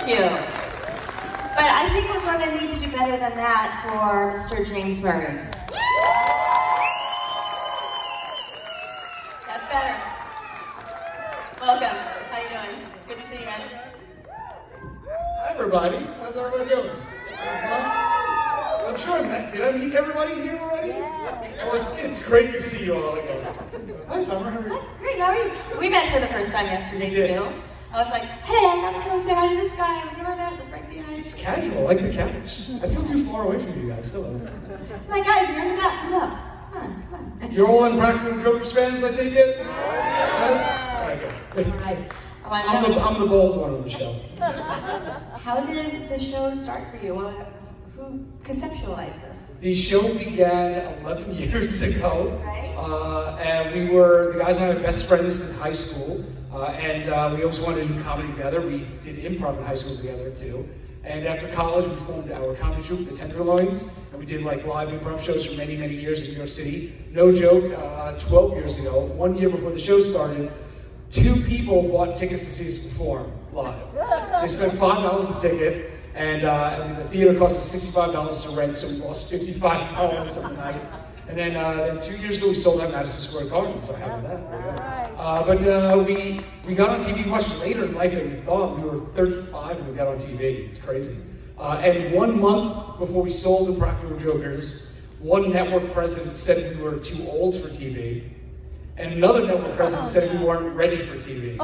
cute. But I think we're going to need to do better than that for Mr. James Murray. That's better. Welcome. How you doing? Good to see you, man. Hi, everybody. How's everybody doing? I'm sure did I meet everybody here already? Yeah. Well, it's great to see you all again. Hi, Summer. How are you? Great. How are you? We met for the first time yesterday, too. I was like, hey, I'm going to go say hi to this guy. I've never met. Let's break the ice. It's casual. I like the couch. I feel too far away from you guys still. My guys, you're in the back. Come up. Come on. You're all Impractical Jokers fans, I take it? Yes? Okay. I'm the bold one of the show. How did the show start for you? Who conceptualized this? The show began 11 years ago. Right. And the guys and I were best friends since high school. And we also wanted to do comedy together. We did improv in high school together too. And after college, we formed our comedy troupe, the Tenderloins, and we did like live improv shows for many, many years in New York City. No joke, 12 years ago, 1 year before the show started, 2 people bought tickets to see us perform live. They spent $5 a ticket, and the theater cost us $65 to rent, so we lost $55 a night. And then 2 years ago, we sold out Madison Square Garden, so how about that? But we got on TV much later in life than we thought. We were 35 when we got on TV. It's crazy. And 1 month before we sold Impractical Jokers, one network president said we were too old for TV, and another network president said we weren't ready for TV.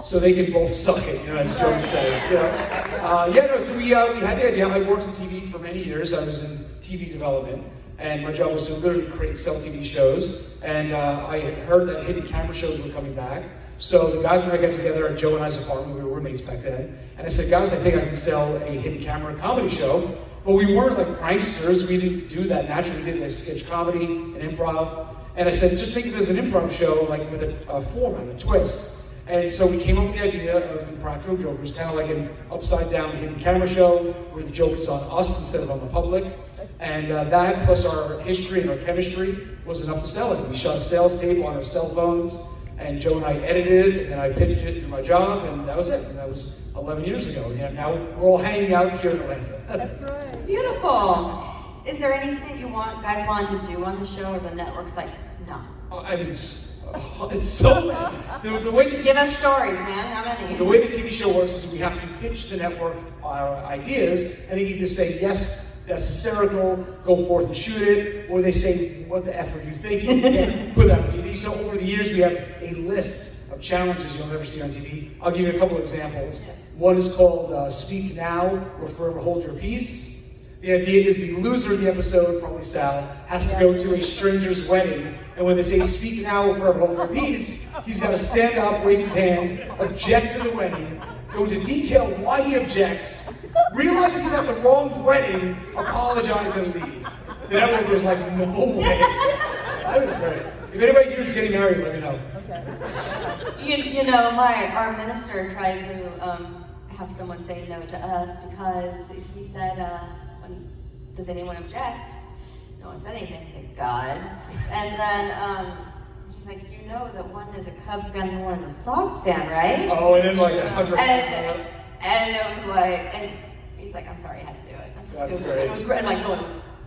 So they can both suck it, as Joe would say. So we had the idea. I worked in TV for many years. I was in TV development. And my job was to literally create, sell TV shows. And I had heard that hidden camera shows were coming back. So the guys and I got together at Joe and I's apartment. We were roommates back then. And I said, guys, I think I can sell a hidden camera comedy show. But we weren't like pranksters. We didn't do that naturally. We did like sketch comedy and improv. And I said, just think of it as an improv show, like with a format, a twist. And so we came up with the idea of Impractical Jokers, kind of like an upside-down hidden camera show where the joke is on us instead of on the public. And that, plus our history and our chemistry, was enough to sell it. We shot a sales tape on our cell phones, and Joe and I edited it, and I pitched it through my job, and that was it. And that was 11 years ago. And now we're all hanging out here in Atlanta. That's right. Beautiful. Is there anything you guys want to do on the show, or the network's like, no? I mean, it's so many. The way Give us stories, man. How many? The way the TV show works is we have to pitch the network our ideas, and they either say, yes, that's hysterical, go forth and shoot it, or they say, what the F are you thinking? And put that on TV. So over the years, we have a list of challenges you'll never see on TV. I'll give you a couple of examples. One is called Speak Now or Forever Hold Your Peace. The idea is the loser of the episode, probably Sal, has to go to a stranger's wedding, and when they say speak now or forever hold your peace, he's got to stand up, raise his hand, object to the wedding, go into detail why he objects, realize he's at the wrong wedding, apologize, and leave. The network was like, no way. That was great. If anybody here is getting married, let me know. Okay. Our minister tried to have someone say no to us because he said, does anyone object? No one said anything, thank God. And then he's like, you know that one is a Cubs fan and one is a Sox fan, right? Oh, and then like 100. And it was like, and he's like, I'm sorry, I had to do it. That's great. It was great. And like, no, it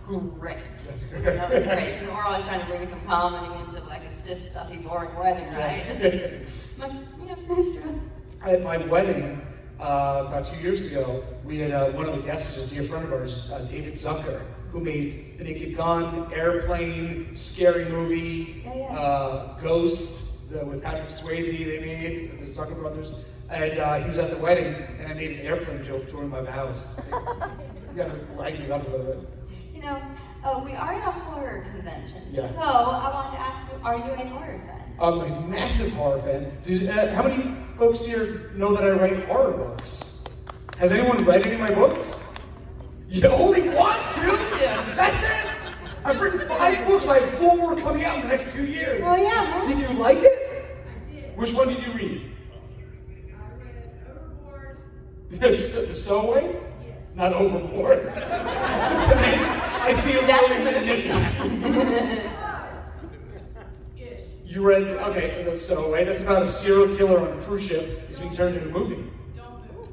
was great. That's great. That was great. Because we're always trying to bring some comedy into like a stiff, stuffy, boring wedding, right? Like, yeah, that's true. At my wedding, about 2 years ago, we had one of the guests, a dear friend of ours, David Zucker, who made The Naked Gun, Airplane, Scary Movie, Ghost, with Patrick Swayze they made, the Zucker brothers. And he was at the wedding, and I made an airplane joke during my vows. You gotta lighten it up a little bit. We are in a horror convention. Yeah. So I want to ask you, are you a horror fan? I'm a massive horror fan. How many folks here know that I write horror books? Has anyone read any of my books? Only one, dude? That's it? I've written 5 books. I have 4 more coming out in the next 2 years. Oh yeah. Did you like it? I did. Which one did you read? I read Overboard. The Stowaway? Yes. Not Overboard. I see a really You read, okay, that's Stowaway. That's about a serial killer on a cruise ship. It's being turned into a movie.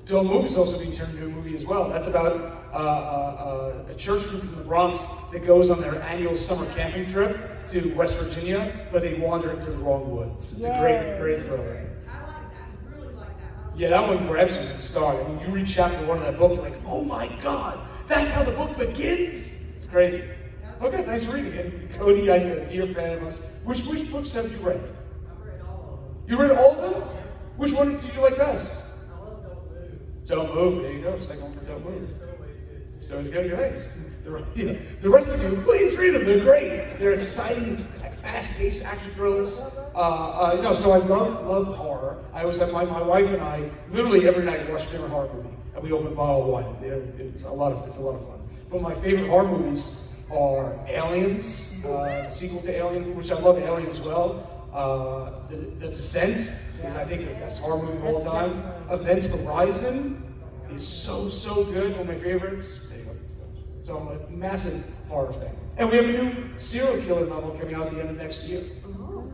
Don't Move is also being turned into a movie as well. That's about a church group from the Bronx that goes on their annual summer camping trip to West Virginia, but they wander into the wrong woods. It's a great thriller. I like that, really like that. Yeah, that one grabs you at the start. I mean, you read chapter 1 of that book, you're like, oh my God, that's how the book begins? It's crazy. Okay, nice reading. And Cody, I'm a dear fan of us. Which books have you read? I've read all of them. You read all of them? Which one did you like best? I love Don't Move. Don't Move, there you go, second one for Don't Move. So it's good. So it's good, thanks. The rest of you, please read them, they're great. They're exciting, fast-paced action thrillers. So I love horror. I always have my wife and I, literally every night, watch a different horror movie. And we open a bottle of wine. It's a lot of fun. But my favorite horror movies are Aliens, the sequel to Alien, which I love Alien as well. The Descent is, I think, the best horror movie of all time. Event Horizon is so good, one of my favorites. There you go. So I'm a massive horror fan. And we have a new serial killer novel coming out at the end of next year. Ooh.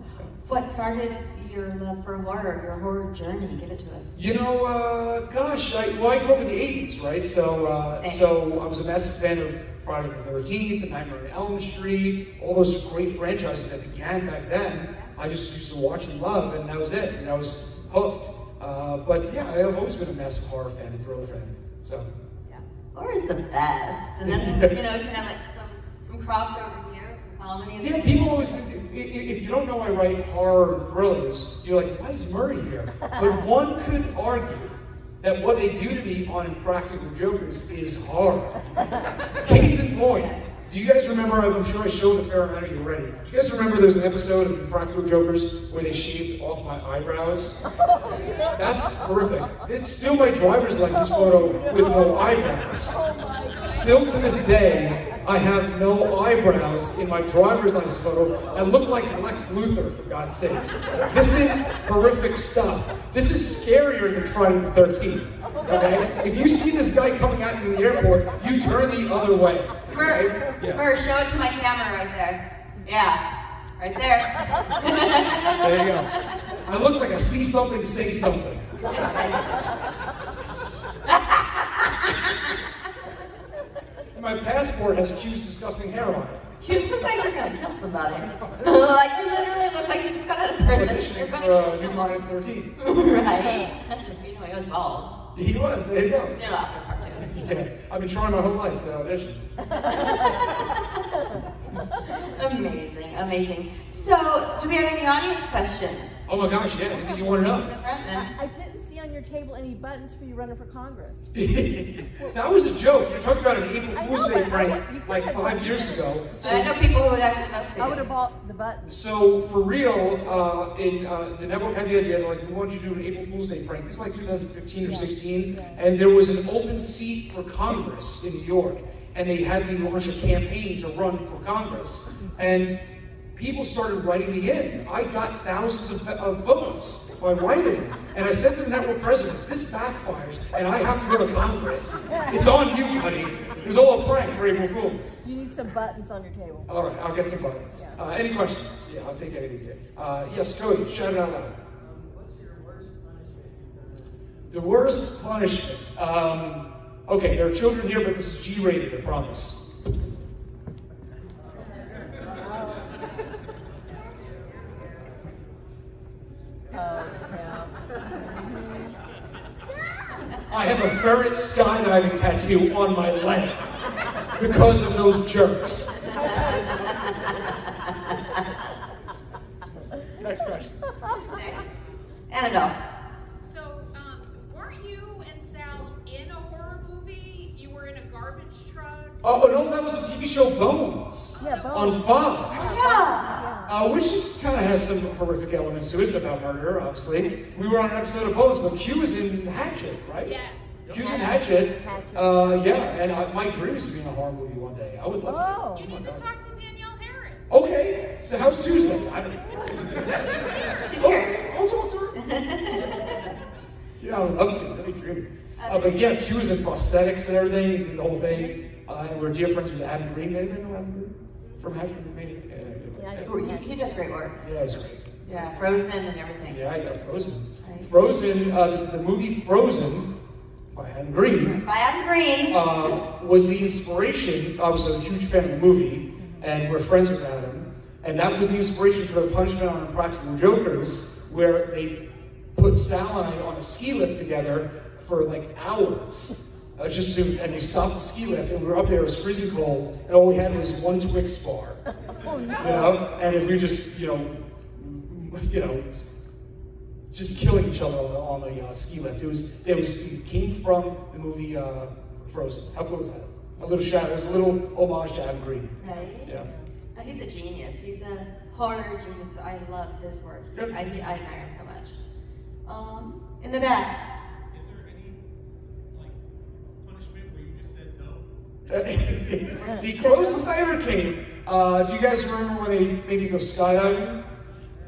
What started your love for horror, your horror journey? Give it to us. You know, gosh, I grew up in the 80s, right? So I was a massive fan of Friday the 13th, and Nightmare on Elm Street, all those great franchises that began back then. I just used to watch and love, and that was it. And I was hooked. But yeah, I've always been a massive horror fan and thriller fan. So. Yeah, horror is the best. And then you can have like some crossover here, some comedy. Yeah, people always think, if you don't know I write horror and thrillers, you're like, why is Murray here? But one could argue that what they do to me on Impractical Jokers is horror. Case in point, do you guys remember, I'm sure I showed a fair amount of you already, do you guys remember there's an episode of Impractical Jokers where they shaved off my eyebrows? That's horrific. It's still my driver's license photo with no eyebrows. Still to this day, I have no eyebrows in my driver's license photo. I look like Lex Luthor, for God's sakes. This is horrific stuff. This is scarier than Friday the 13th. Okay? If you see this guy coming at you in the airport, you turn the other way. Okay? Bert, show it to my camera right there. Yeah, right there. There you go. I look like I see something, say something. My passport has Q's disgusting hair on it. You look like you're gonna kill somebody. Like you literally look like you just got out of prison. Auditioning for New Friday the 13th. Right. You know, he was bald. He was, there you go. You're after cartoon. Yeah, I've been trying my whole life to audition. Amazing, amazing. So, do we have any audience questions? Oh my gosh, yeah, anything you want to know? I didn't see on your table any buttons for you running for Congress. That was a joke. You're talking about an April Fool's Day prank like 5 years ago. So, I know people who would actually love to. I would have bought the buttons. So for real, the network had the idea, like, we want you to do an April Fool's Day prank. This is like 2015 or 16, and there was an open seat for Congress in New York, and they had me launch a campaign to run for Congress. And people started writing me in. I got thousands of votes by writing. And I said to the network president, this backfires, and I have to go to Congress. It's on you, honey. It was all a prank for April Fools. You need some buttons on your table. All right, I'll get some buttons. Yeah. Any questions? Yeah, I'll take anything. Yes, Cody, shout it out loud. What's your worst punishment? The worst punishment. Okay, there are children here, but this is G-rated, I promise. I have a ferret skydiving tattoo on my leg because of those jerks. Next question. Annabelle. So, weren't you and Sal in a horror movie? You were in a garbage truck? Oh, no, that was the TV show Bones. Yeah, Bones. On Fox. Yeah. Which just kind of has some horrific elements to it. It's about murder, obviously. We were on an episode of Bones, but Q was in Hatchet, right? Yes. Q's in Hatchet. Hatchet. Yeah, and my dream is to be in a horror movie one day. I would love Oh. to. You need to talk to Danielle Harris. Okay, so how's Tuesday? She's here. I'll talk to her. Yeah, I would love to. That'd be dreamy. But yeah, Q was in prosthetics and everything, the whole thing. And we're dear friends with Adam Green. Anybody know Adam Green? From Hatchet, maybe? Yeah, He does great work. Yeah, he's great. Yeah, Frozen and everything. Yeah, I got Frozen. Right. Frozen, the movie Frozen Adam Green, By Adam Green. was the inspiration. I was a huge fan of the movie, and we're friends with Adam, and that was the inspiration for the Punishment on Impractical Jokers, where they put Sal and I on a ski lift together for like hours. And they stopped the ski lift, and we were up there, it was freezing cold, and all we had was one Twix bar. Oh, no. You know, and we were just, just killing each other on the ski lift. It came from the movie Frozen. How cool is that? A little shadow, it's a little homage to Adam Green. Right? Yeah. Oh, he's a genius. He's a horror genius. I love his work. Yep. I admire him so much. In the back. Is there any, like, punishment where you just said no? The closest I ever came, do you guys remember when they made me go skydiving?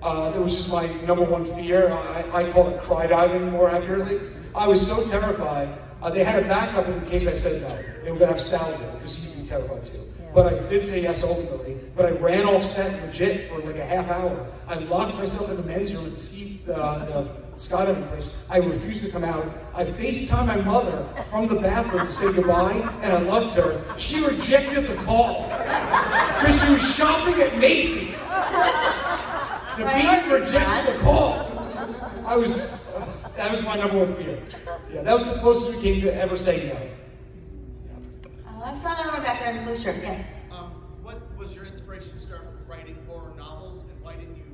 That was just my #1 fear. I call it cry diving more accurately. I was so terrified. They had a backup in case I said no. They were going to have Sal do it because he'd be terrified too. But I did say yes ultimately. But I ran off set legit for like a half hour. I locked myself in the men's room at the skydiving place. I refused to come out. I FaceTimed my mother from the bathroom to say goodbye, and I loved her. She rejected the call because she was shopping at Macy's. The beat rejected the call. That was my #1 fear. Yeah, that was the closest we came to ever saying no. I'm standing on my back there in the blue shirt. Yes. What was your inspiration to start writing horror novels, and why didn't you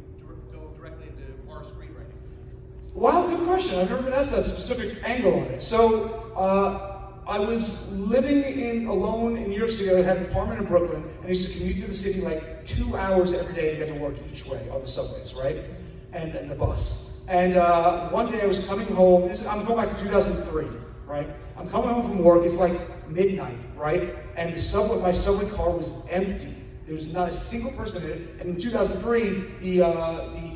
go directly into horror screenwriting? Wow, good question. I've never been asked that specific angle on it. So, I was living alone in New York City. I had an apartment in Brooklyn, and I used to commute to the city like 2 hours every day to get to work each way on the subways, right? And then the bus. And one day I was coming home. I'm going back to 2003, right? I'm coming home from work. It's like midnight, right? And my subway car was empty. There was not a single person in it. And in 2003, the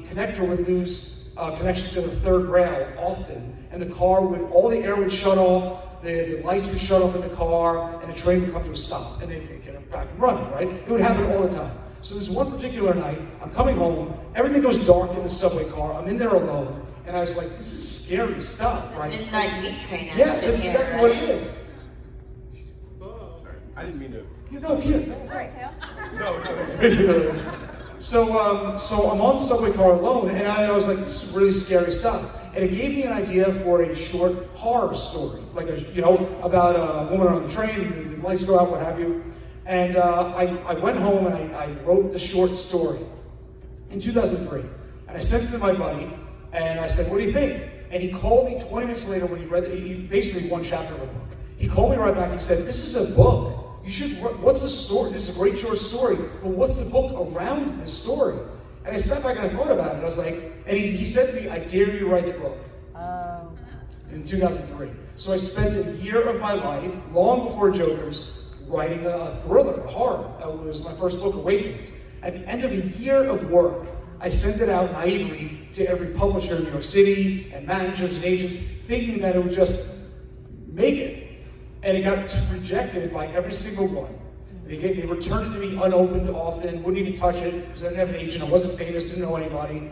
connector would lose connection to the third rail often, and all the air would shut off. The lights would shut off in the car, and the train would come to a stop, and they'd get it back and running, right? It would happen all the time. So this one particular night, I'm coming home, everything goes dark in the subway car, I'm in there alone, and I was like, this is scary stuff, right? Midnight meat train. Yeah, that's exactly what it is. Sorry. I didn't mean to. You know, here. Sorry, Kale. No, that's So I'm on the subway car alone, and I was like, this is really scary stuff. And it gave me an idea for a short horror story, like about a woman on the train, the lights go out, what have you. And I went home and I wrote the short story in 2003. And I sent it to my buddy, and I said, what do you think? And he called me 20 minutes later when he read it, basically one chapter of a book. He called me right back and said, this is a book. You should, what's the story? This is a great short story, but what's the book around this story? And I sat back and I thought about it. I was like, and he said to me, I dare you to write the book. In 2003. So I spent a year of my life, long before Jokers, writing a thriller, a horror. It was my first book, Awakened. At the end of a year of work, I sent it out naively to every publisher in New York City and managers and agents, thinking that it would just make it. And it got rejected by every single one. They returned it to me unopened often, wouldn't even touch it, because I didn't have an agent, I wasn't famous, didn't know anybody.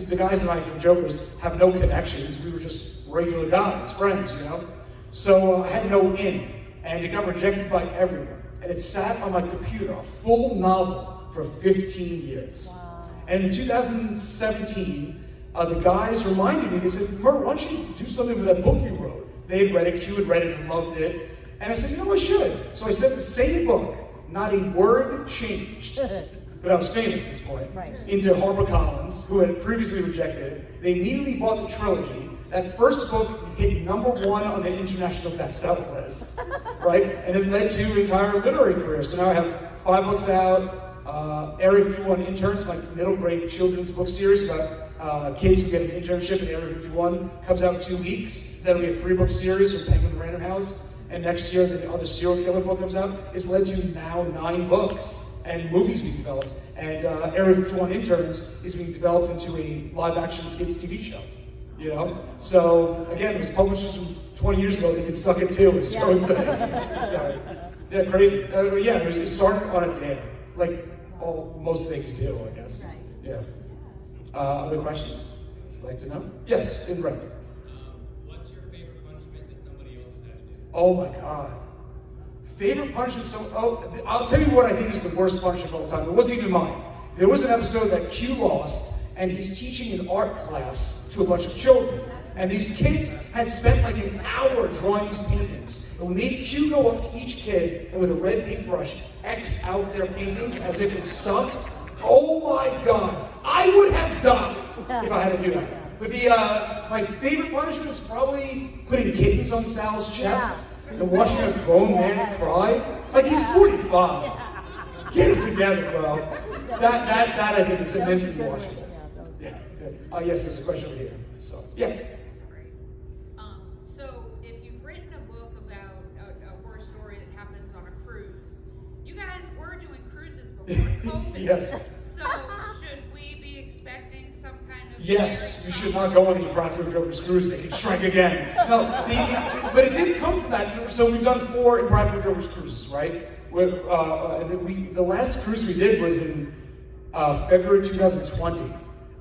The guys and I from Jokers have no connections, we were just regular guys, friends, you know? So I had no in, and it got rejected by everyone. And it sat on my computer, a full novel, for 15 years. Wow. And in 2017, the guys reminded me, they said, Mert, why don't you do something with that book you wrote? They had read it, Q had read it and loved it. And I said, you know, I should. So I sent the same book, not a word changed, but I was famous at this point, into HarperCollins, who had previously rejected it. They immediately bought the trilogy. That first book hit #1 on the international bestseller list, right? And it led to an entire literary career. So now I have 5 books out, Area 51 Interns, my middle grade children's book series about kids who get an internship at Area 51, comes out in 2 weeks. Then we have 3-book series with Penguin Random House. And next year, the other serial killer book comes out. It's led to now 9 books and movies being developed. And Area 51 Interns is being developed into a live-action kids TV show. You know? So, again, those publishers from 20 years ago, they can suck it too, as Joe would say. Yeah, crazy. Yeah, it started on a dare. Like most things do, I guess. Right. Yeah. Other questions? You'd like to know? Yes, in red. What's your favorite punishment that somebody else has had to do? Oh my God. Favorite punishment? I'll tell you what I think is the worst punishment of all time. It wasn't even mine. There was an episode that Q lost, and he's teaching an art class to a bunch of children. And these kids had spent like an hour drawing these paintings. And we made Q go up to each kid and with a red paintbrush, X out their paintings as if it sucked. Oh my God. I would have died if I had to do that. But my favorite punishment is probably putting kittens on Sal's chest and watching a grown man cry. Like, he's 45. Get it together, bro. That I think is amazing watching. Yeah. Yes, there's a question over here. So, yes. So if you've written a book about a horror story that happens on a cruise, you guys were doing cruises before COVID. Yes. So should we be expecting some kind of... Yes, you should not go on the Impractical Jokers cruise. They can strike again. No, but it didn't come from that. So we've done 4 Impractical Jokers cruises, right? The last cruise we did was in February 2020.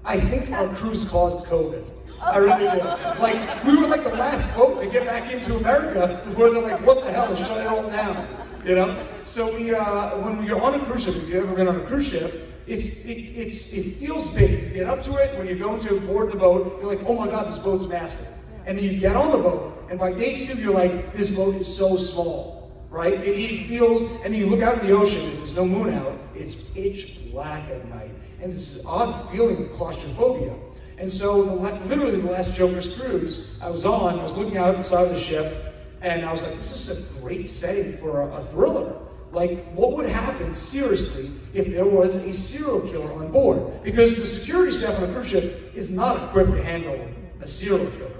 I think our cruise caused COVID. I really do. Like, we were like the last boat to get back into America before they're like, what the hell, shut it all down, you know? So when we go on a cruise ship, if you've ever been on a cruise ship, it feels big. You get up to it, when you go to board the boat, you're like, oh my God, this boat's massive. And then you get on the boat, and by day 2, you're like, this boat is so small, right? It feels, and then you look out in the ocean, if there's no moon out, it's pitch black at night. And this odd feeling of claustrophobia. And so, literally the last Joker's cruise I was looking out inside the ship, and I was like, this is a great setting for a thriller. Like, what would happen, seriously, if there was a serial killer on board? Because the security staff on a cruise ship is not equipped to handle a serial killer.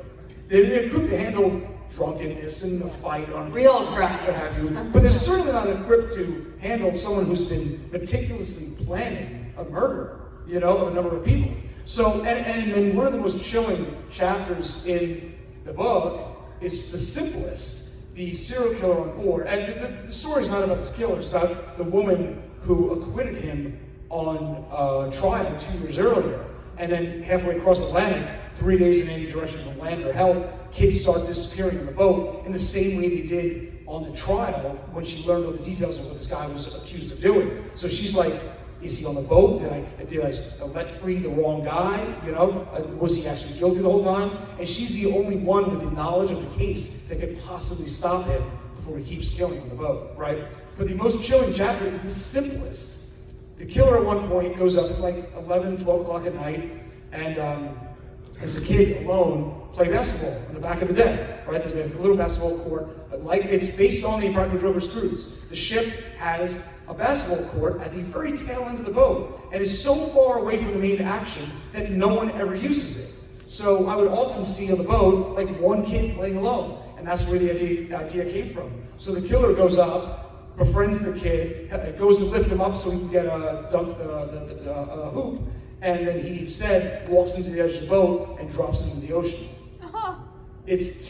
They're equipped to handle drunkenness and the fight on real crime, what have you. But they're certainly not equipped to handle someone who's been meticulously planning a murder, you know, of a number of people. So, and then one of the most chilling chapters in the book is the simplest, the serial killer on board. And the story's not about the killer, it's about the woman who acquitted him on trial 2 years earlier. And then halfway across the Atlantic, 3 days in any direction from land or help, kids start disappearing in the boat in the same way they did on the trial when she learned all the details of what this guy was accused of doing. So she's like, is he on the boat? Did I let free the wrong guy? You know, was he actually guilty the whole time? And she's the only one with the knowledge of the case that could possibly stop him before he keeps killing on the boat, right? But the most chilling chapter is the simplest. The killer at one point goes up, it's like 11, 12 o'clock at night, and as a kid alone, play basketball in the back of the deck, right? There's a little basketball court, like it's based on the Impractical Jokers cruise. The ship has a basketball court at the very tail end of the boat, and is so far away from the main action that no one ever uses it. So I would often see on the boat, like one kid playing alone, and that's where the idea came from. So the killer goes up, befriends the kid, goes to lift him up so he can get dunk the hoop, and then he instead walks into the edge of the boat and drops him in the ocean. It's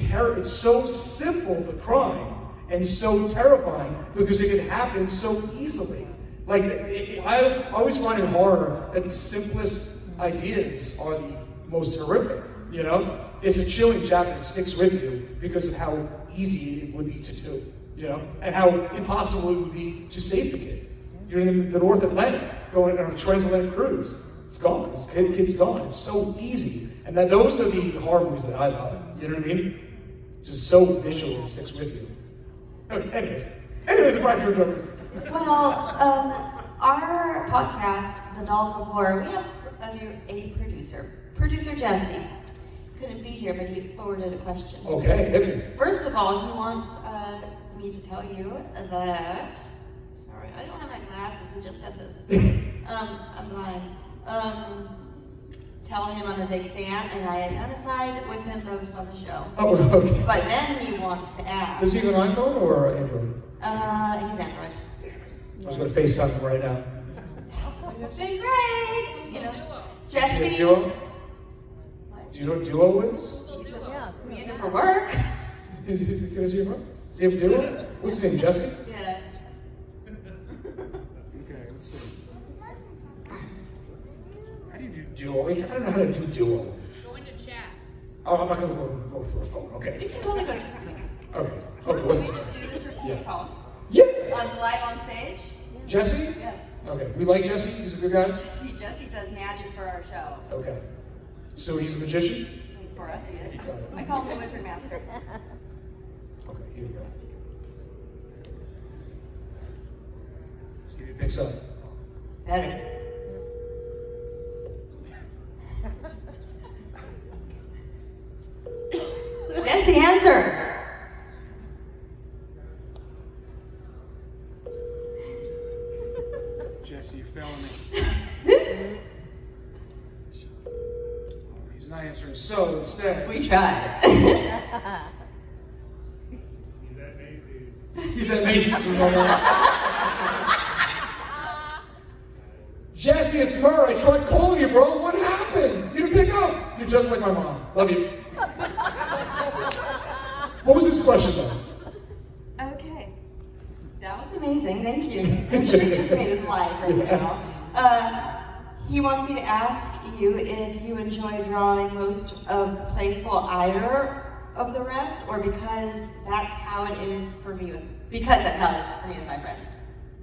so simple, the crime, and so terrifying because it can happen so easily. Like, I always find in horror that the simplest ideas are the most horrific, you know? It's a chilling chapter that sticks with you because of how easy it would be to do, you know? And how impossible it would be to save the kid. You're in the North Atlantic, going on a transatlantic cruise. It's gone, this kid's gone. It's so easy. And those are the horror movies that I love, you know what I mean? Just so visual, it sticks with you. Okay, anyways, Impractical Jokers. Well, our podcast, The Dolls of Horror, we have a producer Jesse. Couldn't be here, but he forwarded a question. Okay, hit me. First of all, he wants me to tell you that, sorry, I don't have my glasses, I just said this. I'm blind. Tell him I'm a big fan, and I identified with him most on the show. Oh, okay. But then he wants to ask. Does he have an iPhone or Android? He's Android. I was going to FaceTime him right now. That would have been great. You know, Jesse. Duo? Do you know what Duo is? Yeah, We use it for work. Can I see him? Does he have a Duo? What's his name, Jesse? Yeah. Okay, let's see. How do you do Duo? I don't know how to do Duo. Go into chats. Oh, I'm not going to go through a phone. Okay. You can only go to Okay. Oh, Can what's we just do this for Yeah. phone? Yeah. Live on stage? Jesse? Yes. Okay. We like Jesse. He's a good guy. Jesse does magic for our show. Okay. So he's a magician? For us, he is. I call him the Wizard Master. Okay, here we go. Let's see if he picks up. Better. Jesse, answer. Jesse, you failing me. He's not answering. So instead, We tried. He's at Macy's. he's at Macy's for the moment. Jesse, it's Murr. I tried calling you, bro. What happened? You didn't pick up. You're just like my mom. Love you. What was this question though? Okay. That was amazing. Thank you. I'm sure you just made his life right now. He wants me to ask you if you enjoy drawing most of the playful ire of the rest, or because that's how it is for me because that's how it is for me with my friends.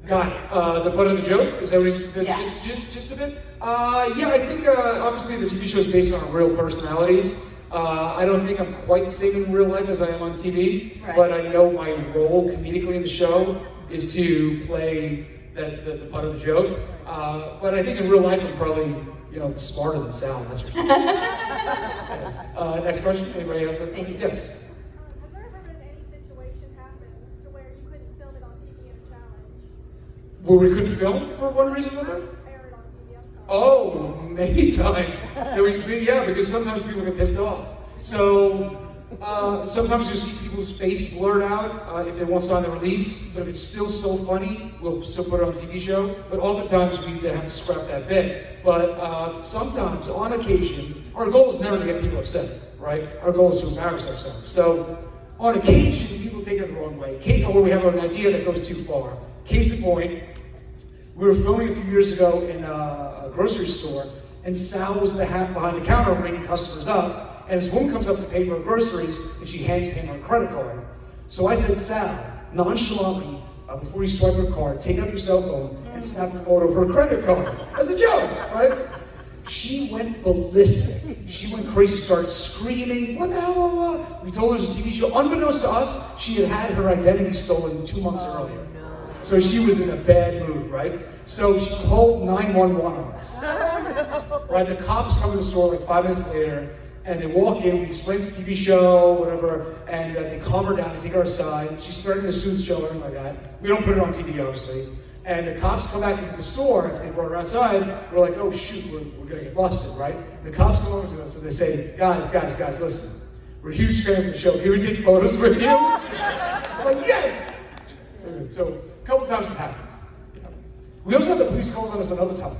Got it. The butt of the joke? Is that what he's, Yeah. just a bit? Yeah, I think obviously the TV show is based on real personalities. I don't think I'm quite the same in real life as I am on TV, Right. but I know my role comedically in the show is to play the butt of the joke. But I think in real life I'm probably, smarter than Sal, that's for sure. Yes. Next question, anybody else? Thank you. Yes. Has there ever been any situation happen to where you couldn't film it on TV in a challenge? Where we couldn't film for one reason or another? Air it on TV, I'm sorry. Oh, many times. Yeah, because sometimes people get pissed off. So sometimes you'll see people's face blurred out if they want to sign the release, but if it's still so funny, we'll still put it on a TV show. But oftentimes we have to scrap that bit. But sometimes, on occasion, our goal is never to get people upset, right? Our goal is to embarrass ourselves. So on occasion, people take it the wrong way. Or we have an idea that goes too far. Case in point, we were filming a few years ago in a grocery store, and Sal was behind the counter ringing customers up, and this woman comes up to pay for her groceries, and she hands him her credit card. So I said, Sal, nonchalantly, before you swipe her card, take out your cell phone and snap a photo of her credit card. As a joke, right? She went ballistic. She went crazy, started screaming, what the hell? We told her it was a TV show. Unbeknownst to us, she had had her identity stolen 2 months earlier. So she was in a bad mood, right? So she called 911 on us. Right, the cops come to the store like 5 minutes later, and they walk in, we explain the TV show, whatever, and they calm her down, they take her aside. She's starting to sue the show, everything like that. We don't put it on TV, obviously. And the cops come back into the store, and they brought her outside. We're like, oh shoot, we're gonna get busted, right? The cops come over to us and they say, guys, listen, we're huge fans of the show. Can we take photos with you? I'm like, yes! So a couple times it's happened. We also had the police call on us another time.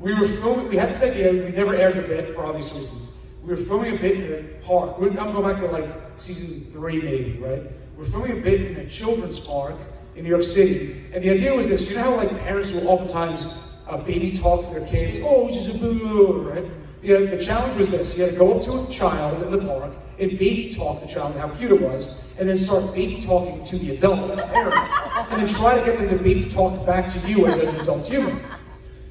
We were filming, we had this idea, we never aired the bit for obvious reasons. We were filming a bit in a park. I'm going back to like season 3 maybe, right? We're filming a bit in a children's park in New York City. And the idea was this, you know how like parents will oftentimes baby talk to their kids, oh, she's a boo, right? The challenge was this, you had to go up to a child in the park and baby talk the child how cute it was, and then start baby talking to the adult, the parents, and then try to get them to baby talk back to you as an adult human.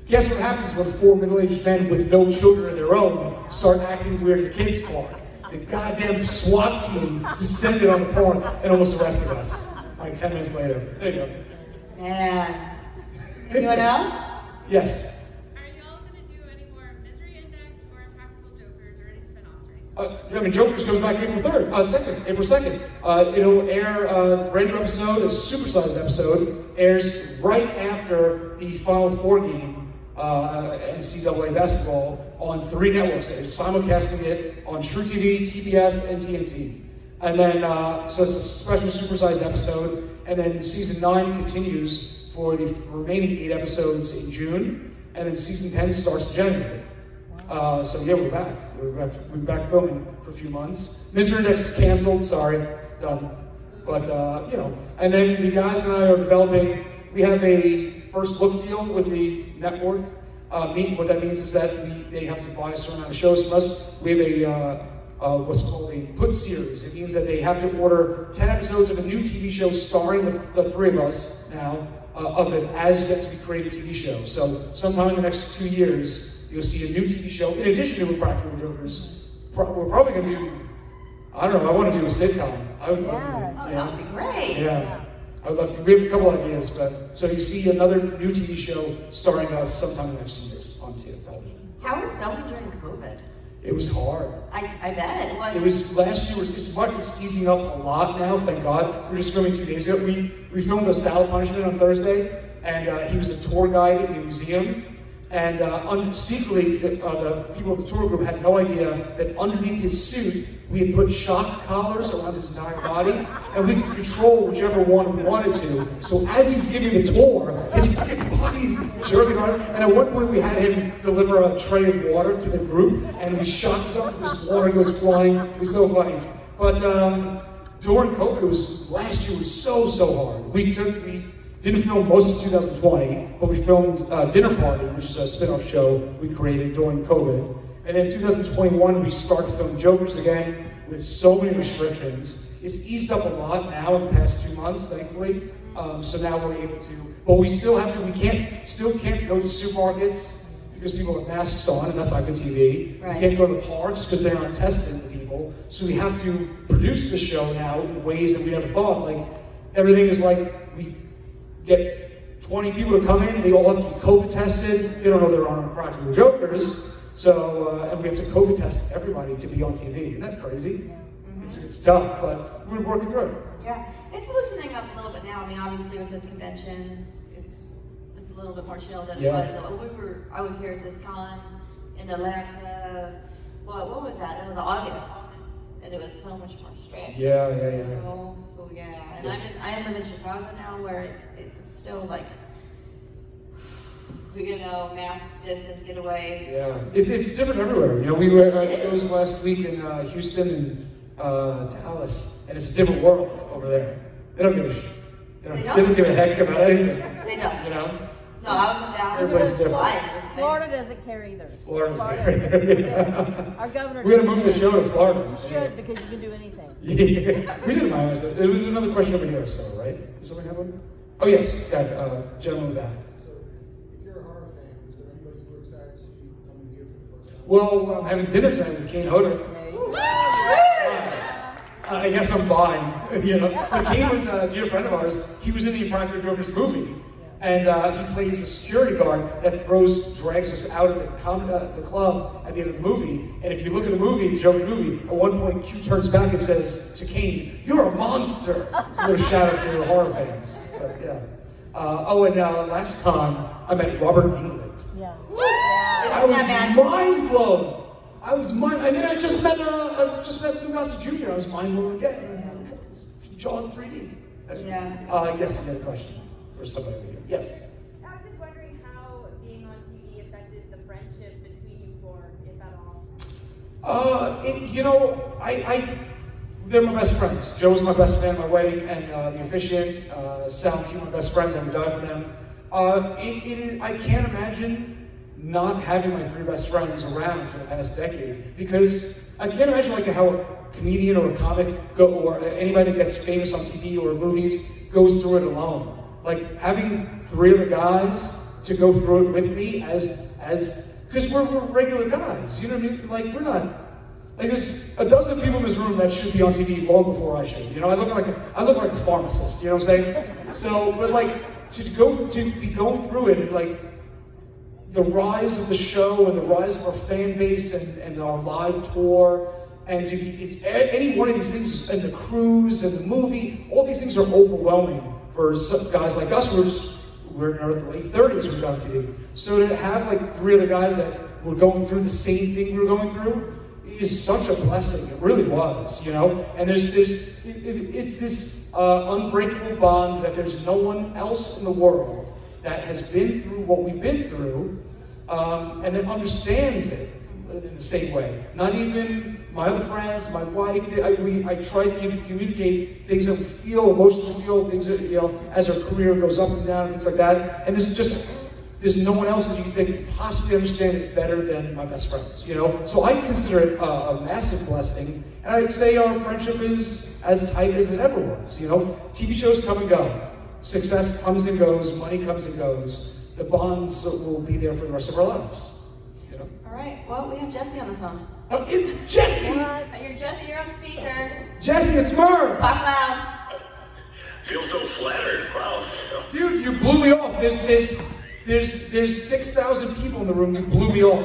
Guess what happens when 4 middle-aged men with no children of their own start acting weird in a kid's park? The goddamn SWAT team descended on the park and almost arrested us. Like 10 minutes later. There you go. Man. Anyone else? Yes. Are y'all going to do any more Misery Index or Impractical Jokers or any spin-offs or anything? Jokers goes back April 2nd. It'll air a brand new episode, a supersized episode, airs right after the Final Four game NCAA basketball on 3 networks. They're simulcasting it on truTV, TBS, and TNT. And then, so it's a special supersized episode, and then season 9 continues for the remaining 8 episodes in June, and then season 10 starts in January. So yeah, we're back. We're back filming for a few months. Mr. Index is canceled, sorry, done. But, and then the guys and I are developing, we have a first look deal with the network. What that means is that they have to buy a certain amount of shows from us. We have what's called a put series. It means that they have to order 10 episodes of a new TV show starring the three of us now, of an as yet to be created TV show. So sometime in the next 2 years, you'll see a new TV show. In addition to Impractical Jokers, we're probably going to do, I don't know, I want to do a sitcom. I would love to do, Oh, that would be great. Yeah. I would love to. We have a couple ideas, but so you see another new TV show starring us sometime in the next 2 years on television. How was filming during COVID? It was hard. I bet. It was last year. It's easing up a lot now. Thank God. We were just filming 2 days ago. We filmed a Salad Punishment on Thursday, and he was a tour guide in the museum. And secretly, the people of the tour group had no idea that underneath his suit, we had put shock collars around his entire body, and we could control whichever one we wanted to. So as he's giving the tour, his fucking body's jerking on. And at one point, we had him deliver a tray of water to the group, and we shocked us up, this water goes flying. It was so funny. But during COVID, last year was so hard. We didn't film most of 2020, but we filmed Dinner Party, which is a spin-off show we created during COVID. And in 2021, we started filming Jokers again with so many restrictions. It's eased up a lot now in the past 2 months, thankfully. So now we're able to, but we still have to, still can't go to supermarkets because people have masks on, and that's not good TV. Right. We can't go to the parks because they're not testing the people. So we have to produce the show now in ways that we never thought. Like, everything is like, we get 20 people to come in, they all have to be COVID tested, they don't know they're on Impractical Jokers, so, and we have to COVID test everybody to be on TV. Isn't that crazy? Mm-hmm. It's tough, but we're working through it. Yeah, it's loosening up a little bit now. I mean, obviously with this convention, it's a little bit more chill than it was. I was here at this con in Atlanta, what was that? It was August, and it was so much more strict. Yeah. So yeah, and I am in Chicago now, where it's still like, masks, distance, get away. Yeah, it's different everywhere. You know, we were at shows last week in Houston and Dallas, and it's a different world over there. They don't give a they don't give a heck about anything. They don't. You know? No, I was in Dallas. Everybody's different. Florida doesn't care either. Florida's different. Our governor. We're gonna move the show to Florida. You should, because you can do anything. Yeah, we didn't mind ourselves. There was another question over here, so right? Does somebody have one? Oh yes, that gentleman back. So, if you're a horror fan, is there anybody you're excited to see coming here for the first time? Well, I'm having dinner tonight with Kane Hodder. I guess I'm fine. You know, but Kane was a dear friend of ours. He was in the Impractical Jokers movie, and he plays a security guard that drags us out of the club at the end of the movie. And if you look at the movie, the Joker movie, at one point Q turns back and says to Kane, "You're a monster." It's a little shout out to the horror fans. But yeah. Last con, I met Robert Englund. Yeah. I was mind blown. And then I just met Lou Gossett Jr. I was mind blown again. Jaws 3D. Yeah. Yes, you had a question. Or somebody over here. Yes. I was just wondering how being on TV affected the friendship between you four, if at all. They're my best friends. Joe was my best man at my wedding, and the officiant, Sal and Q, my best friends. I would die for them. I can't imagine not having my three best friends around for the past decade, because I can't imagine how a comedian or a comic or anybody that gets famous on TV or movies goes through it alone. Like, having three other guys to go through it with me because we're regular guys, you know what I mean? Like, we're not, like, there's a dozen people in this room that should be on TV long before I should, you know? I look like a pharmacist, you know what I'm saying? So, but to be going through it, like, the rise of the show and the rise of our fan base and our live tour, and it's any one of these things, and the cruise and the movie, all these things are overwhelming for some guys like us. We're in our late 30s, we're on TV. So to have three other guys that were going through the same thing we were going through is such a blessing. It really was, you know. And it's this unbreakable bond that there's no one else in the world that has been through what we've been through, and that understands it in the same way. Not even my other friends, my wife. I try to communicate things that we feel, emotions we feel, things that, as our career goes up and down, things like that. And this is just there's no one else that could possibly understand it better than my best friends, you know? So I consider it a massive blessing, and I'd say our friendship is as tight as it ever was, you know? TV shows come and go. Success comes and goes, money comes and goes. The bonds will be there for the rest of our lives, you know? All right, well, we have Jesse on the phone. Oh, Jesse! You're Jesse, you're on speaker. Jesse, it's Merv! Talk loud. Feel so flattered. Wow. Dude, you blew me off. There's 6,000 people in the room. You blew me off.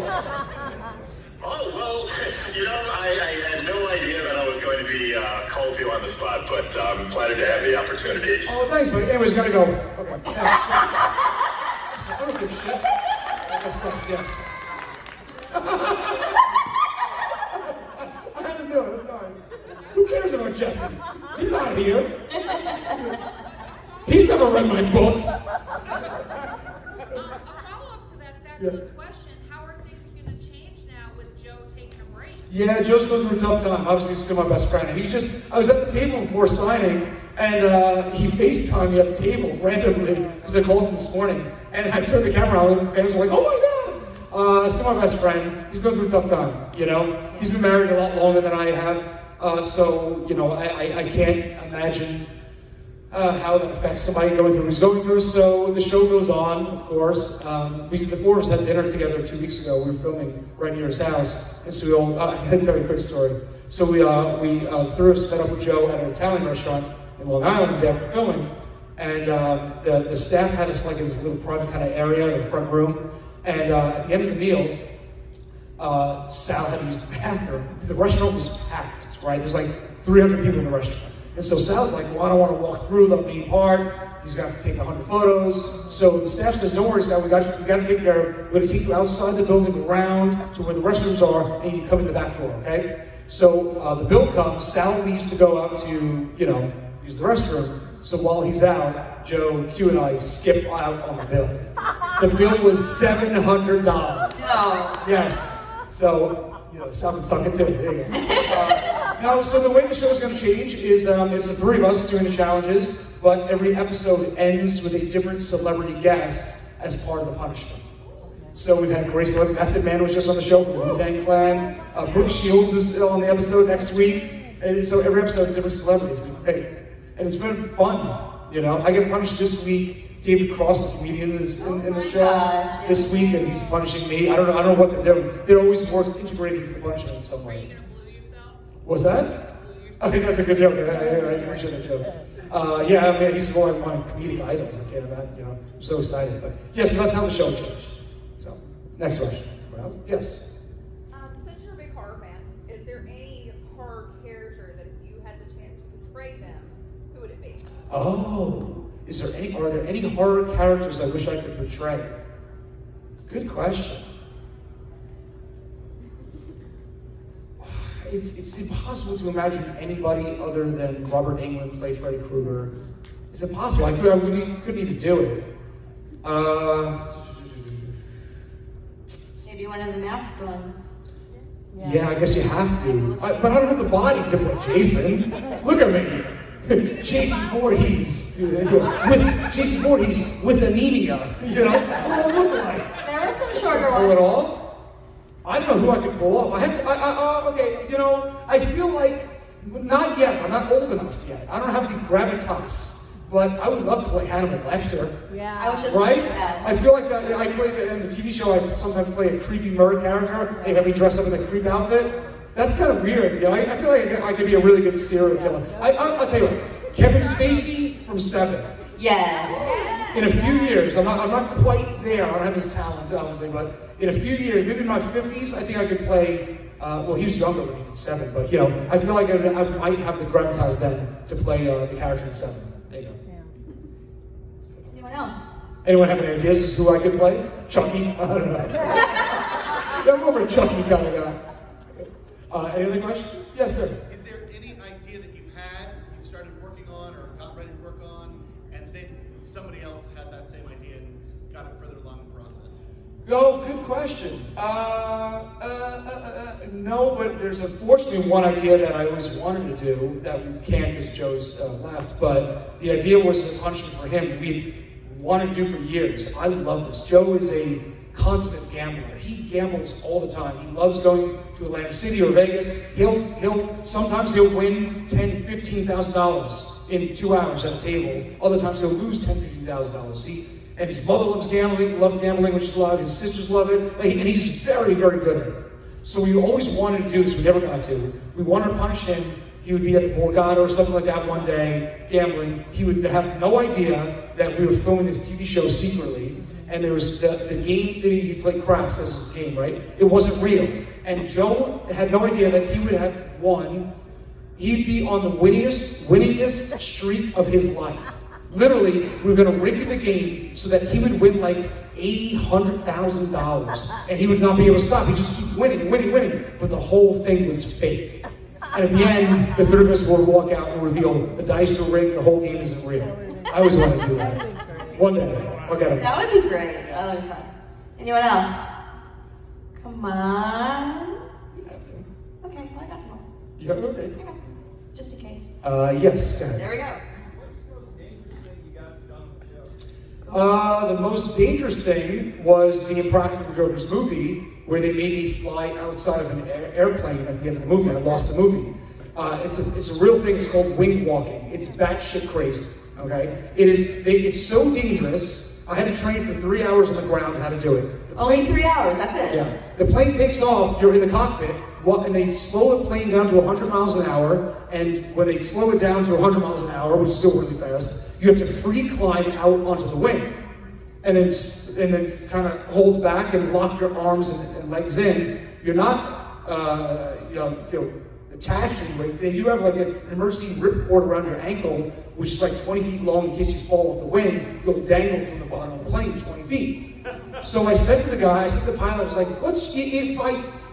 Oh, well, you know, I had no idea that I was going to be called to on the spot, but I'm flattered to have the opportunity. Oh, thanks, buddy. Anyways, gotta go. Okay. I don't give a shit. That's fine, yes. I had to do it, sorry. Who cares about Jesse? He's not here. He's never read my books. A follow-up to that fabulous question, how are things going to change now with Joe taking a break? Yeah, Joe's going through a tough time. Obviously, he's still my best friend. And I was at the table before signing, and he FaceTimed me at the table randomly, because I called him this morning. And I turned the camera on, and the fans were like, oh my God! Still my best friend. He's going through a tough time, you know? He's been married a lot longer than I have, so, you know, I can't imagine how that affects somebody going through what he's going through. So the show goes on, of course. The four of us had dinner together 2 weeks ago. We were filming right near his house. And so we all, I gotta tell you a quick story. So we met up with Joe at an Italian restaurant in Long Island after filming. And the staff had us like in this little private kind of area in the front room. And at the end of the meal, Sal had to use the bathroom. The restaurant was packed, right? There's like 300 people in the restaurant. And so Sal's like, well, I don't want to walk through the main part. He's got to take 100 photos. So the staff says, don't worry, Sal, we got to take care of it. We're going to take you outside the building around to where the restrooms are, and you can come in the back door, okay? So the bill comes, Sal leaves to go out to, you know, use the restroom. So while he's out, Joe, Q, and I skip out on the bill. The bill was $700. No. Yes. So, you know, Sal can suck it too. There you go. Now, so the way the show is going to change is the three of us doing the challenges, but every episode ends with a different celebrity guest as part of the punishment. So we've had Grace Method Man was just on the show from the Wu-Tang Clan. Brooke Shields is on the episode next week. And so every episode is different celebrities. It's been great. And it's been fun, you know. I get punished this week. David Cross, the comedian, is in the show this week, and he's punishing me. I don't know what they're doing. They're always more integrated into the punishment in some way. What's that? I think that's a good joke. I appreciate that joke. Yeah, I mean, he's one of my comedic idols. I can't imagine, you know. I'm so excited. But yeah, so that's how the show changed. So, next question. Well, yes. Since you're a big horror fan, is there any horror character that if you had the chance to portray them, who would it be? Oh, are there any horror characters I wish I could portray? Good question. It's impossible to imagine anybody other than Robert Englund play Freddy Krueger. It's impossible. I feel like we couldn't even do it. Maybe one of the masked ones. Yeah, I guess you have to. But I don't have the body to play Jason. Look at me. Jason Voorhees. Jason Voorhees with anemia. You know? What do I look like? There were some shorter Pull it ones. off? I don't know who I could pull off. Okay, you know, I feel like, not yet, I'm not old enough yet. I don't have any gravitas, but I would love to play Hannibal Lecter. Yeah. I was just Right? that. I feel like I play in the TV show, I sometimes play a creepy murder character. They have me dress up in a creep outfit. That's kind of weird, you know? I feel like I could be a really good serial killer. I'll tell you what, Kevin Spacey from Seven. Yes. In a few years, I'm not quite there, I don't have his talents, obviously, but in a few years, maybe in my 50s, I think I could play, well, he was younger when he did Seven, but, you know, I feel like I might have the gravitas then to play the character in Seven. There you go. Yeah. Anyone else? Anyone have any ideas as to who I could play? Chucky? I don't know. I'm more of a Chucky kind of guy. Any other questions? Yes, sir. Is there any idea that you've had, you started working on or got ready to work on, and then somebody else had that same idea and got it further along in the process? Oh, good question. No, but there's unfortunately one idea that I always wanted to do that we can't because Joe's left. But the idea was the punishment for him. wanted to do for years. I love this. Joe is a consummate gambler. He gambles all the time. He loves going to Atlantic City or Vegas. Sometimes he'll win $10,000, $15,000 in 2 hours at a table. Other times he'll lose $10,000, $15,000. And his mother loves gambling, which is love. His sisters love it, and he's very, very good at it. So we always wanted to do this. We never got to. We wanted to punish him. He would be at the Borgata or something like that one day, gambling. He would have no idea that we were filming this TV show secretly. And there was the game that you play craps, this is the game, right? It wasn't real. And Joe had no idea that he would have won. He'd be on the winningest streak of his life. Literally, we were gonna rig the game so that he would win like $80,000, $100,000. And he would not be able to stop. He'd just keep winning. But the whole thing was fake. And at the end, the three of us would walk out and reveal the dice were rigged, the whole game isn't real. I always wanted to do that. One day. Okay. That would be great. That would be fun. Anyone else? Come on. Okay, well, I got some more. You got okay. I got some. Just in case. Yes. Go ahead. There we go. What's the most dangerous thing you guys have done on the show? The most dangerous thing was the Impractical Jokers movie, where they made me fly outside of an airplane at the end of the movie. I lost the movie. It's a real thing. It's called wing walking. It's batshit crazy. Okay, it's so dangerous. I had to train for 3 hours on the ground how to do it. Only 3 hours, that's it. Yeah. The plane takes off, you're in the cockpit, and they slow the plane down to 100 miles an hour, and when they slow it down to 100 miles an hour, which is still really fast, you have to free climb out onto the wing. And then kind of hold back and lock your arms and legs in. You're not attached anyway. They do have like an emergency ripcord around your ankle, which is like 20 feet long in case you fall off the wing. You'll dangle from the bottom of the plane 20 feet. So I said to the guy, I said to the pilot, I was like,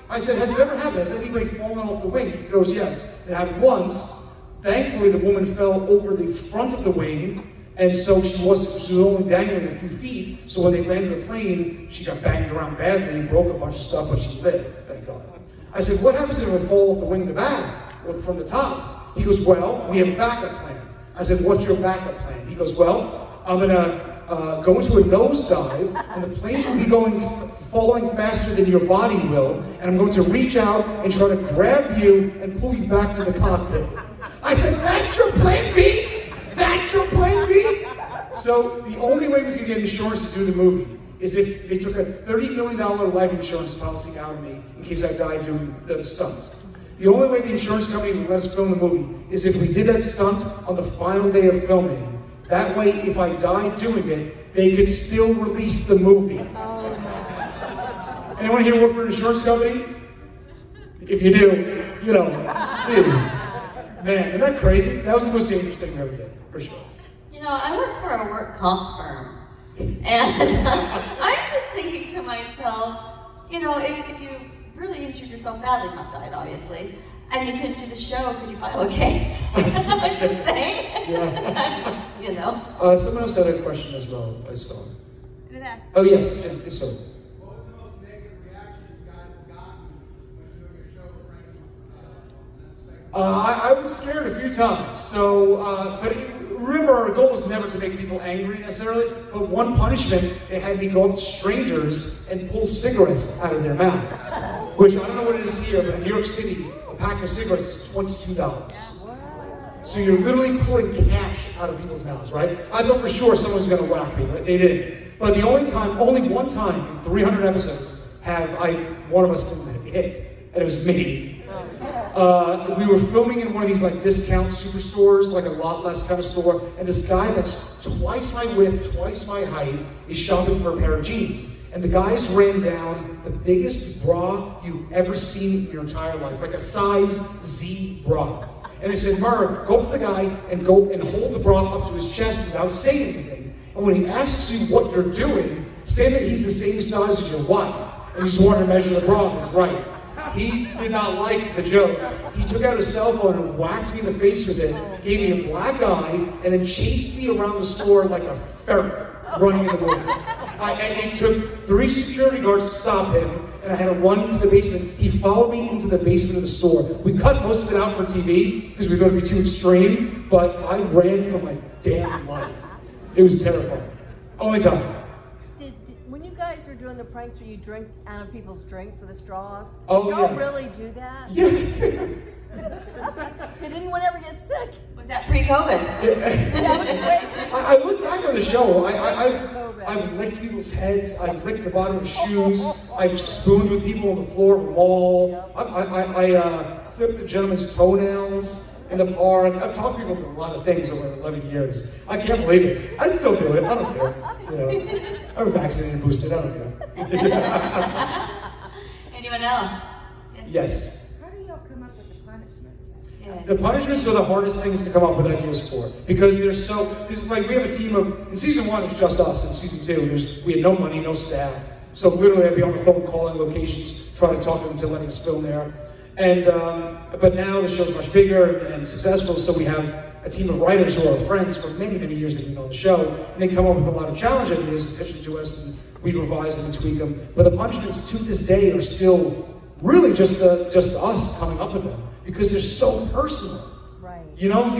I said, has it ever happened? Has anybody fallen off the wing? He goes, yes. It happened once. Thankfully, the woman fell over the front of the wing, and so she was only dangling a few feet. So when they landed the plane, she got banged around badly and broke a bunch of stuff, but she lived, thank God. I said, what happens if I fall off the wing in the back or from the top? He goes, well, we have a backup plan. I said, what's your backup plan? He goes, well, I'm gonna go into a nosedive, and the plane will be falling faster than your body will, and I'm going to reach out and try to grab you and pull you back to the cockpit. I said, that's your plan B? That's your plan B? So the only way we could get insurance to do the movie is if they took a $30 million life insurance policy out of me in case I died doing the stunt. The only way the insurance company would let us film the movie is if we did that stunt on the final day of filming. That way, if I died doing it, they could still release the movie. Anyone here work for an insurance company? If you do, please. Man, isn't that crazy? That was the most dangerous thing we ever did, for sure. I work for a work comp firm. And I'm just thinking to myself, if you really injured yourself badly, not died obviously, and you couldn't do the show, could you file a case? Just saying. Yeah. Someone else had a question as well, I saw. Oh, yes, sir. What was the most negative reaction you guys have gotten when doing your show with I was scared a few times. So, but remember, our goal was never to make people angry necessarily, but one punishment, they had me go up to strangers and pull cigarettes out of their mouths. Which, I don't know what it is here, but in New York City, a pack of cigarettes is $22. So you're literally pulling cash out of people's mouths, right? I thought for sure someone was going to whack me, but they didn't. But only one time in 300 episodes one of us been hit, and it was me. We were filming in one of these like discount superstores, like a Lot Less kind of store, and this guy that's twice my width, twice my height, is shopping for a pair of jeans. And the guys ran down the biggest bra you've ever seen in your entire life, like a size Z bra. And they said, Murr, go up to the guy and go and hold the bra up to his chest without saying anything. And when he asks you what you're doing, say that he's the same size as your wife, and you just want to measure the bra. That's right. He did not like the joke. He took out his cell phone and whacked me in the face with it, gave me a black eye, and then chased me around the store like a ferret running in the woods. It took 3 security guards to stop him, and I had to run into the basement. He followed me into the basement of the store. We cut most of it out for TV because we were going to be too extreme, but I ran for my damn life. It was terrifying. Only time. When you guys were doing the pranks where you drink out of people's drinks with the straws, Oh, did y'all yeah. really do that? Yeah. Did anyone ever get sick? Was that pre-COVID? That was great. I look back on the show. I've licked people's heads. I've licked the bottom of shoes. I've spooned with people on the floor of the mall. I clipped a gentleman's toenails in the park. I've taught people for a lot of things over 11 years. I can't believe it. I still do it. I don't care. You know, I'm vaccinated and boosted. I don't care. Anyone else? Yes. How do y'all come up with the punishments? Yeah. The punishments are the hardest things to come up with ideas for because they're so. Like we have a team of. In season 1, it's just us. In season 2, we had no money, no staff. So literally, I'd be on the phone calling locations, trying to talk to them to letting us film there. And but now the show's much bigger and successful, so we have a team of writers who are friends for many, many years that we've known the show, and they come up with a lot of challenge ideas, pitch them to us, and we revise them and tweak them. But the punishments to this day are still really just us coming up with them because they're so personal. Right. You know,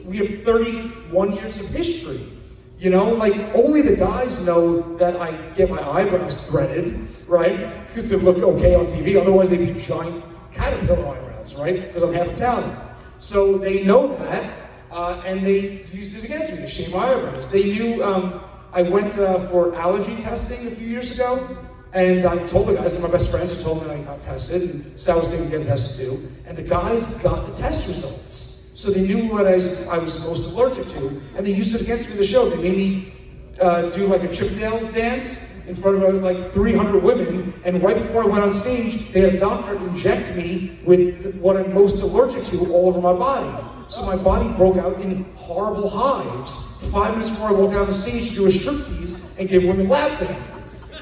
we have 31 years of history. You know, like only the guys know that I get my eyebrows threaded, right? To look okay on TV. Otherwise, they'd be giant caterpillar eyebrows, right? Because I'm half Italian. So they know that, and they use it against me. They shave my eyebrows. They knew I went for allergy testing a few years ago, and I told the guys, they're my best friends, who told me that I got tested, and Sal was thinking to get tested too. And the guys got the test results. So they knew what I was most allergic to, and they used it against me in the show. They made me do like a Chippendales dance in front of like 300 women, and right before I went on stage, they had a doctor inject me with what I'm most allergic to all over my body. So my body broke out in horrible hives. 5 minutes before I walked out on stage to do a striptease and give women lap dances.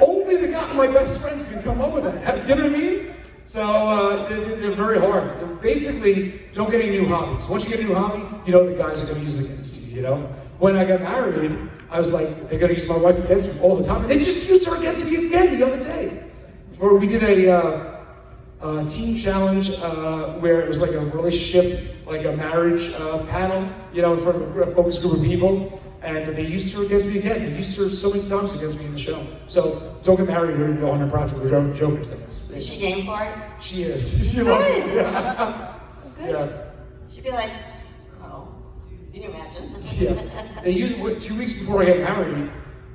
Only my best friends can come up with that. You know what I mean? So they're very hard. They're basically, don't get any new hobbies. Once you get a new hobby, you know the guys are going to use it against you, you know? When I got married, I was like, they're going to use my wife against me all the time. And they just used her against me again the other day. Where we did a team challenge where it was like a relationship, like a marriage panel, you know, in front of a focus group of people. And they used her against me again. They used her so many times against me in the show. So don't get married or go on her project. We're jokers, I guess. Is she game for it? She is. She loves it. Yeah. Good. Yeah. She'd be like, oh, can you imagine? Yeah. They used 2 weeks before I got married.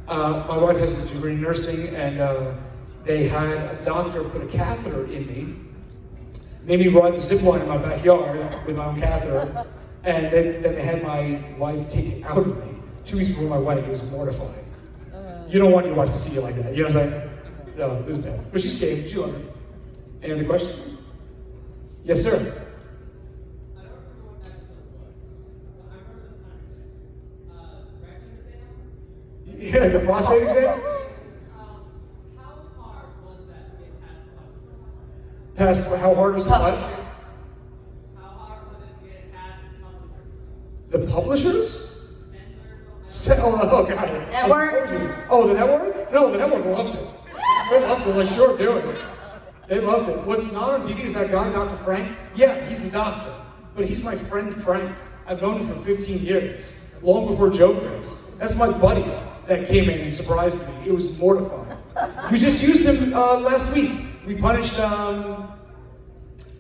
My wife has a degree in nursing, and they had a doctor put a catheter in me, made me ride the zip line in my backyard with my own catheter, and then they had my wife take it out of me. 2 weeks before my wedding. It was mortifying. You don't want your wife to see you like that. You know what I'm saying? No, it was bad. But she's game. She loved it. Any other questions? Yes, sir. I don't remember what episode it was. I remember the punishment. Rectum exam? Yeah, the prostate exam? How hard was that to get past the publishers? Past, how hard was it? How hard was it to get past the publishers? The publishers? Oh, got it. Network? Oh, the network? No, the network loved it. They loved it. Like, sure, do it. They loved it. What's not on TV is that guy, Dr. Frank. Yeah, he's a doctor. But he's my friend Frank. I've known him for 15 years. Long before Jokers. That's my buddy that came in and surprised me. It was mortifying. We just used him last week. We punished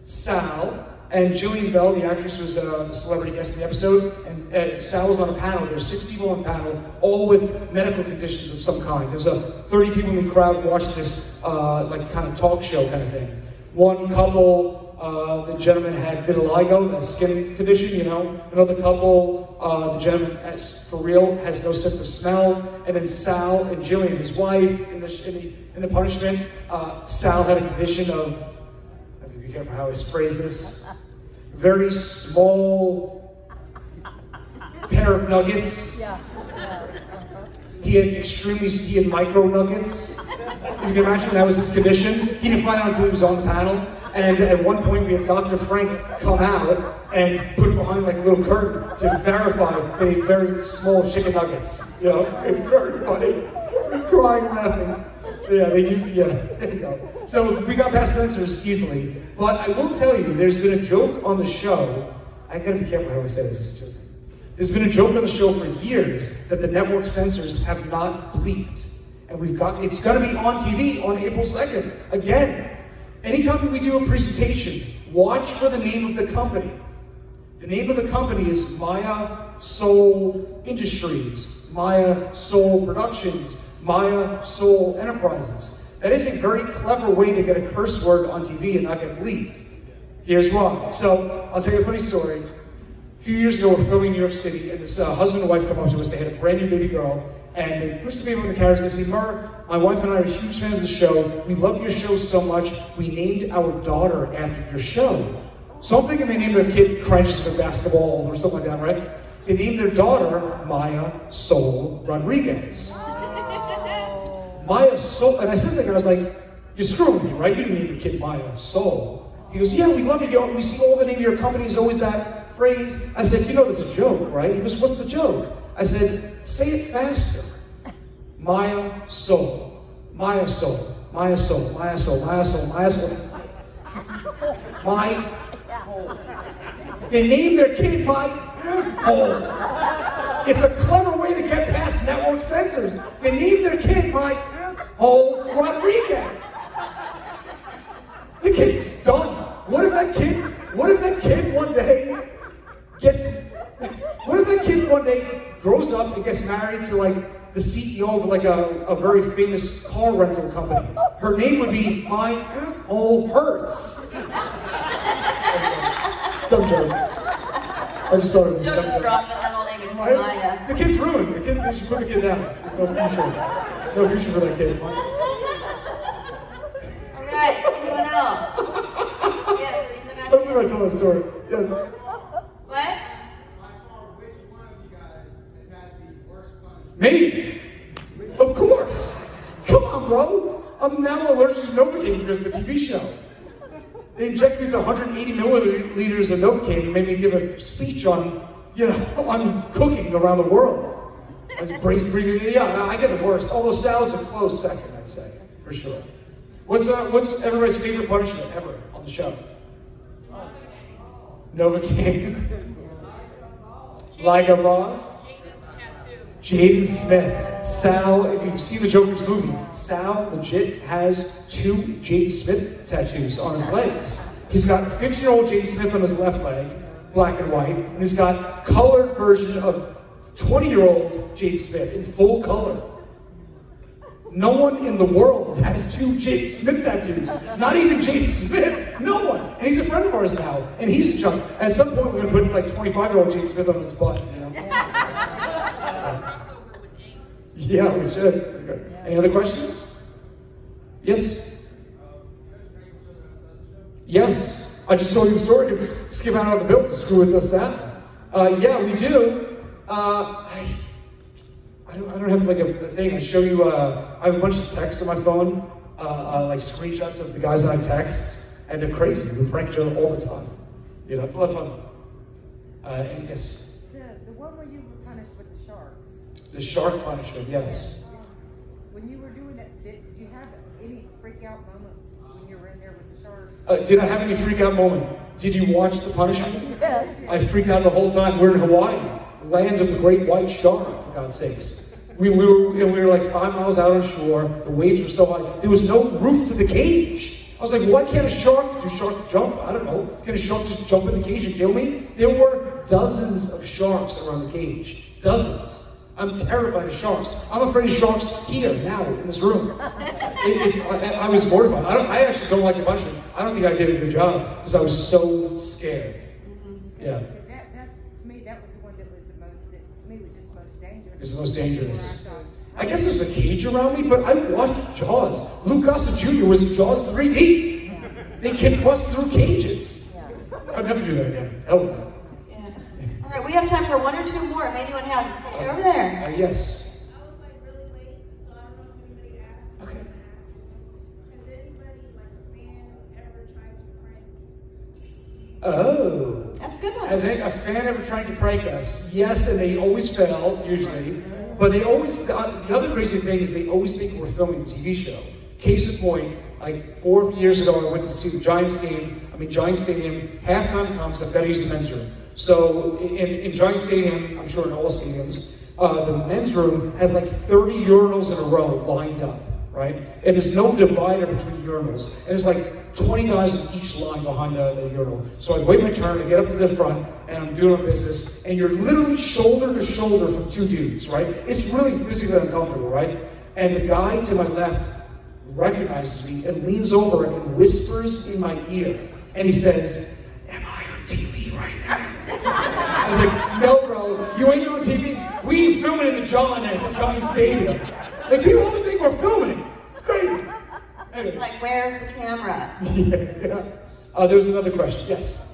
Sal. And Jillian Bell, the actress, was the celebrity guest in the episode, and Sal was on a panel. There's 6 people on the panel, all with medical conditions of some kind. There's 30 people in the crowd watching this like kind of talk show kind of thing. One couple, the gentleman had vitiligo, that skin condition, you know. Another couple, the gentleman, for real, has no sense of smell. And then Sal and Jillian, his wife, in the punishment, Sal had a condition of, I have to be careful how I phrase this, very small pair of nuggets. Yeah. He had micro nuggets. You can imagine that was his condition. He didn't find out until he was on the panel. And at one point we had Dr. Frank come out and put him behind like a little curtain to verify the very small chicken nuggets. You know, it's very funny. We're crying and laughing. So yeah, they used, yeah, there you go. So we got past censors easily. But I will tell you, there's been a joke on the show. I gotta be careful how I say this. There's been a joke on the show for years that the network censors have not bleeped. And it's gonna be on TV on April 2nd, again. Anytime we do a presentation, watch for the name of the company. The name of the company is Maya Soul Industries, Maya Soul Productions, Maya Soul Enterprises. That is a very clever way to get a curse word on TV and not get bleeped. Here's why. So, I'll tell you a funny story. A few years ago, we're filming in New York City, and this husband and wife come up to us. They had a brand new baby girl, and they pushed the baby on the carriage. They said, "Mur, my wife and I are huge fans of the show. We love your show so much. We named our daughter after your show." So I'm thinking they named their kid Crunch for basketball or something like that, right? They named their daughter Maya Soul Rodriguez. Maya Soul, and I said to the guy, I was like, "You're screwing me, right? You didn't name your kid Maya Soul." He goes, "Yeah, we love you. We see all the name of your company is always that phrase." I said, "You know this is a joke, right?" He goes, "What's the joke?" I said, "Say it faster. Maya Soul, Maya Soul, Maya Soul, Maya Soul, Maya Soul, Maya Soul. They named their kid by Hole. It's a clever way to get past network censors. They named their kid by Hole Rodriguez. The kid's done. What if that kid one day grows up and gets married to like the CEO of like a very famous car rental company? Her name would be My Asshole Hurts. Dumb joke. I just thought it was a dumb joke. The kid's ruined. They should put the kid down. There's no future. No future for that kid. Alright, anyone else? Yes, I don't think I told that story. Yes. What? By far, which one of you guys has had the worst punishment? Me? Of course. Come on, bro. I'm now allergic to Novocaine because of the TV show. They injected me with 180 milliliters of Novocaine and made me give a speech on, on cooking around the world. I just brace breathing. Yeah, I get the worst. Although salads are close second, I'd say, for sure. What's everybody's favorite punishment ever on the show? Novocaine. Like a boss. Jaden Smith. Sal, if you've seen the Joker's movie, Sal legit has 2 Jaden Smith tattoos on his legs. He's got 15-year-old Jaden Smith on his left leg, black and white, and he's got colored version of 20-year-old Jaden Smith in full color. No one in the world has 2 Jaden Smith tattoos. Not even Jaden Smith. No one. And he's a friend of ours now. And he's a chunk. At some point, we're going to put like 25-year-old Jaden Smith on his butt. Yeah, we should. Any other questions? Yes? Yes. I just told you the story. You skip out on the bill to screw with us that. Yeah, we do. I don't have like a thing. I show you, I have a bunch of texts on my phone, like screenshots of the guys that I text, and they're crazy. We prank each other all the time. It's a lot of fun. And yes? The one where you were punished with the sharks. The shark punishment, yes. When you were doing that, did you have any freak out moment when you were in there with the sharks? Did I have any freak out moment? Did you watch the punishment? Yes. I freaked out the whole time. We're in Hawaii, land of the great white shark, for God's sakes. We were like 5 miles out on shore. The waves were so high. There was no roof to the cage. I was like, why can't a shark, do sharks jump? I don't know. Can a shark just jump in the cage and kill me? There were dozens of sharks around the cage. Dozens. I'm terrified of sharks. I'm afraid of sharks here, now, in this room. I was mortified. I actually don't like the punishment. I don't think I did a good job because I was so scared. Yeah. To me, that was the one that was the most, to me, was just the most dangerous. It's the most dangerous. I guess there's a cage around me, but I watched Jaws. Luke Gossett Jr. was in Jaws 3D. They can bust through cages. I'd never do that again. Hell no. All right, we have time for 1 or 2 more. If anyone has, over there. Yes. I was like really late, so I don't know if anybody asked. Okay. Has anybody, like a fan, ever tried to prank? Oh. That's a good one. Has a fan ever tried to prank us? Yes, and they always fail, usually. But they always, the other crazy thing is they always think we're filming a TV show. Case in point, like 4 years ago, I went to see the Giants game. I mean, Giant Stadium, halftime comes, I've got to use the men's room. So in Giant Stadium, I'm sure in all stadiums, the men's room has like 30 urinals in a row lined up, right? And there's no divider between urinals. And there's like 20 guys in each line behind the urinal. So I wait my turn, I get up to the front, and I'm doing my business, and you're literally shoulder to shoulder from two dudes, right? It's really physically uncomfortable, right? And the guy to my left recognizes me and leans over and whispers in my ear. And he says, "Am I on TV right now?" I was like, "No, bro, you ain't on TV. We ain't filming in the John at Giant Stadium." Like, people always think we're filming. It's crazy. Anyways. It's like, where's the camera? Yeah. There was another question. Yes.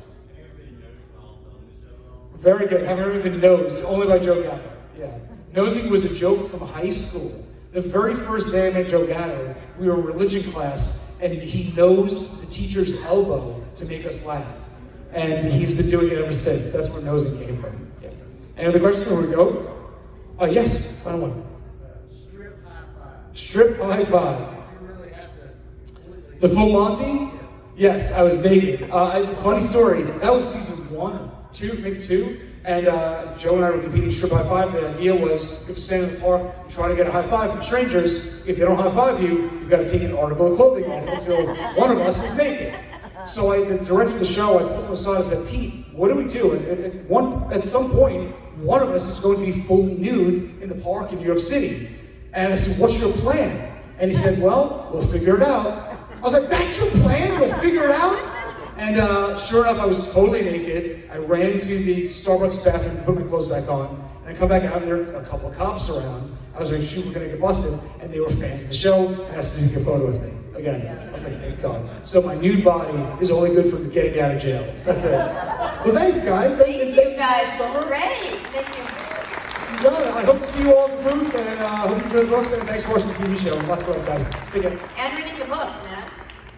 Very good. Have ever been nosed? Only by Joe Gatto. Yeah. Nosing was a joke from high school. The very first day I met Joe Gatto, we were in religion class, and he nosed the teacher's elbow to make us laugh. And he's been doing it ever since. That's where nosing came from. Yeah. Any other questions? Here we go. Yes, final one. Strip high five. Strip high five. You really have to. The full Monty? Yes, I was naked. Funny story. That was season 1, 2, maybe 2. And Joe and I were competing strip high five. The idea was, if you stand in the park and try to get a high five from strangers, if they don't high five you, you've got to take an article of clothing off until one of us is naked. So I directed the show. I pulled him aside and said, "Pete, what do we do? At some point, one of us is going to be fully nude in the park in New York City." And I said, "What's your plan?" And he said, "Well, we'll figure it out." I was like, "That's your plan? We'll figure it out?" And sure enough, I was totally naked. I ran to the Starbucks bathroom to put my clothes back on. And I come back out, and there are a couple of cops around. I was like, "Shoot, we're going to get busted." And they were fans of the show and asked to take a photo with me. Again, I was like, thank God. So my nude body is only good for getting out of jail. That's it. Well, thanks, guys. Thank you, guys. Great. Thank you. I hope to see you all at the booth, and hope you enjoy the books, and thanks for watching the TV show. Lots of love, guys. Take care. And reading the books, man.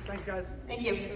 Thanks, guys. Thank you.